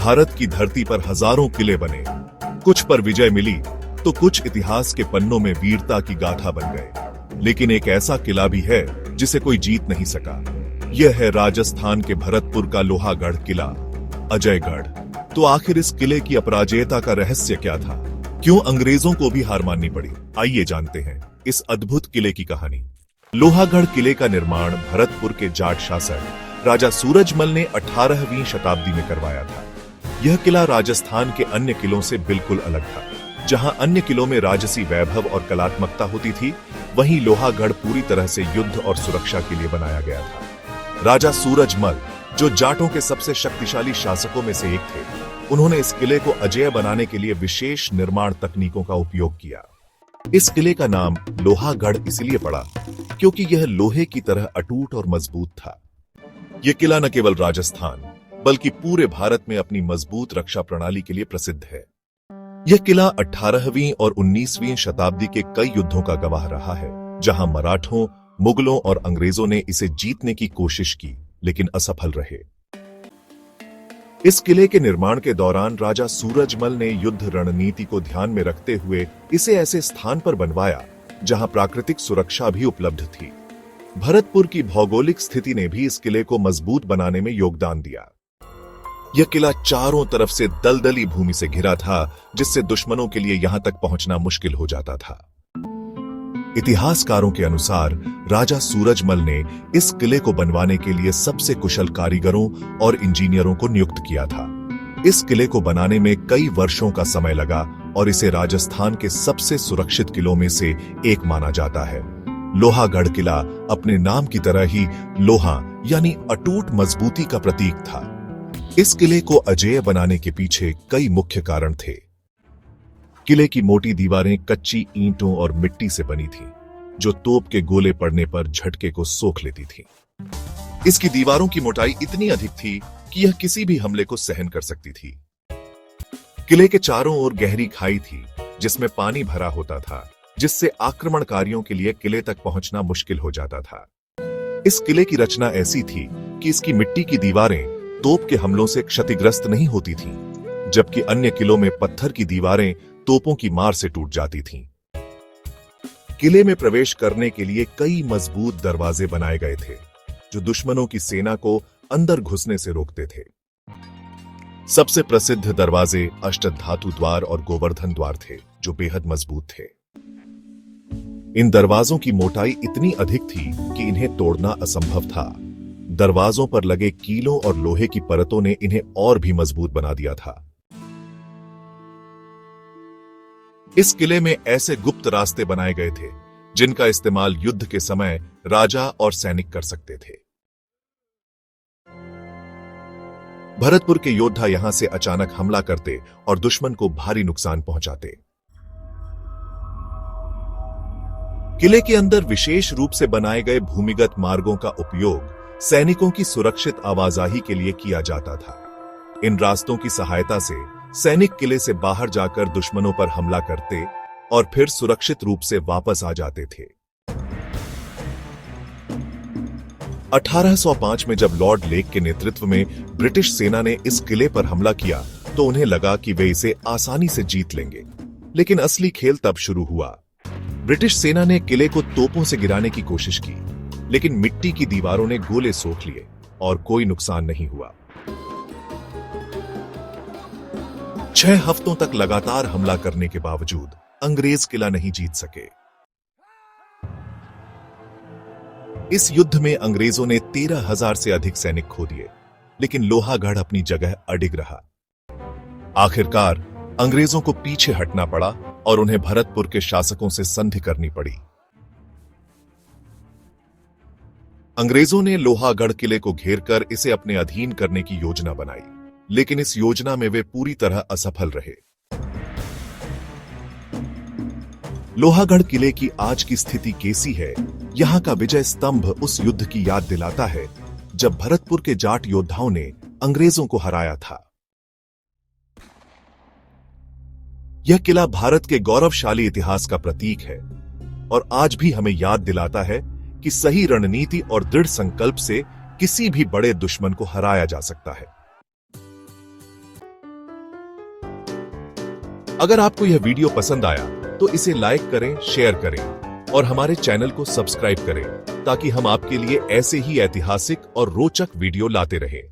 भारत की धरती पर हजारों किले बने, कुछ पर विजय मिली तो कुछ इतिहास के पन्नों में वीरता की गाथा बन गए। लेकिन एक ऐसा किला भी है जिसे कोई जीत नहीं सका। यह है राजस्थान के भरतपुर का लोहागढ़ किला, अजयगढ़। तो आखिर इस किले की अपराजेयता का रहस्य क्या था? क्यों अंग्रेजों को भी हार माननी पड़ी? आइए जानते हैं इस अद्भुत किले की कहानी। लोहागढ़ किले का निर्माण भरतपुर के जाट शासक राजा सूरजमल ने 18वीं शताब्दी में करवाया था। यह किला राजस्थान के अन्य किलों से बिल्कुल अलग था। जहां अन्य किलों में राजसी वैभव और कलात्मकता होती थी, वहीं लोहागढ़ पूरी तरह से युद्ध और सुरक्षा के लिए बनाया गया था। राजा सूरजमल, जो जाटों के सबसे शक्तिशाली शासकों में से एक थे, उन्होंने इस किले को अजेय बनाने के लिए विशेष निर्माण तकनीकों का उपयोग किया। इस किले का नाम लोहागढ़ इसलिए पड़ा क्योंकि यह लोहे की तरह अटूट और मजबूत था। यह किला न केवल राजस्थान बल्कि पूरे भारत में अपनी मजबूत रक्षा प्रणाली के लिए प्रसिद्ध है। यह किला 18वीं और 19वीं शताब्दी के कई युद्धों का गवाह रहा है, जहां मराठों, मुगलों और अंग्रेजों ने इसे जीतने की कोशिश की, लेकिन असफल रहे। इस किले के निर्माण के दौरान राजा सूरजमल ने युद्ध रणनीति को ध्यान में रखते हुए इसे ऐसे स्थान पर बनवाया जहां प्राकृतिक सुरक्षा भी उपलब्ध थी। भरतपुर की भौगोलिक स्थिति ने भी इस किले को मजबूत बनाने में योगदान दिया। यह किला चारों तरफ से दलदली भूमि से घिरा था, जिससे दुश्मनों के लिए यहां तक पहुंचना मुश्किल हो जाता था। इतिहासकारों के अनुसार राजा सूरजमल ने इस किले को बनवाने के लिए सबसे कुशल कारीगरों और इंजीनियरों को नियुक्त किया था। इस किले को बनाने में कई वर्षों का समय लगा और इसे राजस्थान के सबसे सुरक्षित किलों में से एक माना जाता है। लोहागढ़ किला अपने नाम की तरह ही लोहा यानी अटूट मजबूती का प्रतीक था। इस किले को अजेय बनाने के पीछे कई मुख्य कारण थे। किले की मोटी दीवारें कच्ची ईंटों और मिट्टी से बनी थीं, जो तोप के गोले पड़ने पर झटके को सोख लेती थीं। इसकी दीवारों की मोटाई इतनी अधिक थी कि यह किसी भी हमले को सहन कर सकती थी। किले के चारों ओर गहरी खाई थी, जिसमें पानी भरा होता था, जिससे आक्रमणकारियों के लिए किले तक पहुंचना मुश्किल हो जाता था। इस किले की रचना ऐसी थी कि इसकी मिट्टी की दीवारें तोप के हमलों से क्षतिग्रस्त नहीं होती थीं, जबकि अन्य किलों में पत्थर की दीवारें तोपों की मार से टूट जाती थीं। किले में प्रवेश करने के लिए कई मजबूत दरवाजे बनाए गए थे, जो दुश्मनों की सेना को अंदर घुसने से रोकते थे। सबसे प्रसिद्ध दरवाजे अष्टधातु द्वार और गोवर्धन द्वार थे, जो बेहद मजबूत थे। इन दरवाजों की मोटाई इतनी अधिक थी कि इन्हें तोड़ना असंभव था। दरवाजों पर लगे कीलों और लोहे की परतों ने इन्हें और भी मजबूत बना दिया था। इस किले में ऐसे गुप्त रास्ते बनाए गए थे, जिनका इस्तेमाल युद्ध के समय राजा और सैनिक कर सकते थे। भरतपुर के योद्धा यहां से अचानक हमला करते और दुश्मन को भारी नुकसान पहुंचाते। किले के अंदर विशेष रूप से बनाए गए भूमिगत मार्गों का उपयोग सैनिकों की सुरक्षित आवाजाही के लिए किया जाता था। इन रास्तों की सहायता से सैनिक किले से बाहर जाकर दुश्मनों पर हमला करते और फिर सुरक्षित रूप से वापस आ जाते थे। 1805 में जब लॉर्ड लेक के नेतृत्व में ब्रिटिश सेना ने इस किले पर हमला किया, तो उन्हें लगा कि वे इसे आसानी से जीत लेंगे। लेकिन असली खेल तब शुरू हुआ। ब्रिटिश सेना ने किले को तोपों से गिराने की कोशिश की, लेकिन मिट्टी की दीवारों ने गोले सोख लिए और कोई नुकसान नहीं हुआ। 6 हफ्तों तक लगातार हमला करने के बावजूद अंग्रेज किला नहीं जीत सके। इस युद्ध में अंग्रेजों ने 13,000 से अधिक सैनिक खो दिए, लेकिन लोहागढ़ अपनी जगह अडिग रहा। आखिरकार अंग्रेजों को पीछे हटना पड़ा और उन्हें भरतपुर के शासकों से संधि करनी पड़ी। अंग्रेजों ने लोहागढ़ किले को घेरकर इसे अपने अधीन करने की योजना बनाई, लेकिन इस योजना में वे पूरी तरह असफल रहे। लोहागढ़ किले की आज की स्थिति कैसी है? यहां का विजय स्तंभ उस युद्ध की याद दिलाता है जब भरतपुर के जाट योद्धाओं ने अंग्रेजों को हराया था। यह किला भारत के गौरवशाली इतिहास का प्रतीक है और आज भी हमें याद दिलाता है कि सही रणनीति और दृढ़ संकल्प से किसी भी बड़े दुश्मन को हराया जा सकता है। अगर आपको यह वीडियो पसंद आया तो इसे लाइक करें, शेयर करें और हमारे चैनल को सब्सक्राइब करें ताकि हम आपके लिए ऐसे ही ऐतिहासिक और रोचक वीडियो लाते रहें।